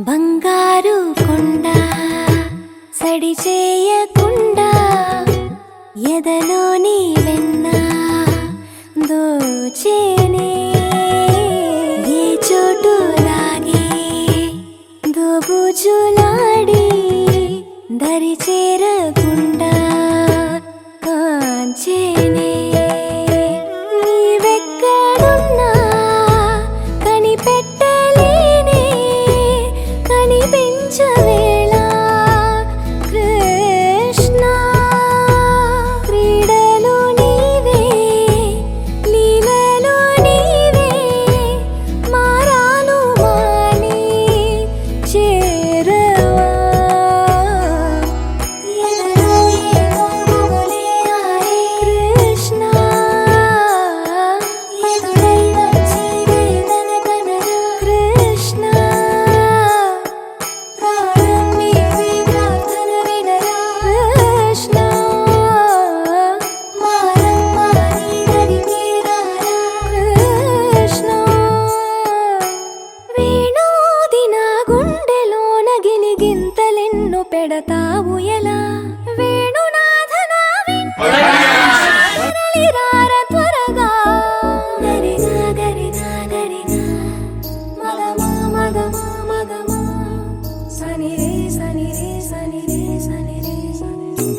బంగారు కొండ సడి చేయకుండా ఎదలోని వెన్న దోచేనే ఏ చోటు లాగే దోబుజులాడి దరి చేరకుండా కాంచేనే నీవెక్కడున్నా కనిపెట్టలేనే కనిపించవేళ కృష్ణ క్రీడలు నీవే లీలలు నీవే మారాలు మాని చేరవా ఎదలో ఏమో గుబులే ఆడే కృష్ణ ఎదురై వచ్చి వేదన కనరా కృష్ణ ప్రాణం నీవే ప్రార్థన వినరా కృష్ణ మారం మాని దరికి రారా కృష్ణ వేణోది నా గుండెలోన గిలిగింతలెన్నో పెడతావు ఎలా వేణునాథ నా వింటరార త్వరగా గరిగా గరిగా గరిగా మగమా మగమా మగమా సని రే సని రే సని రే సని రే సని రే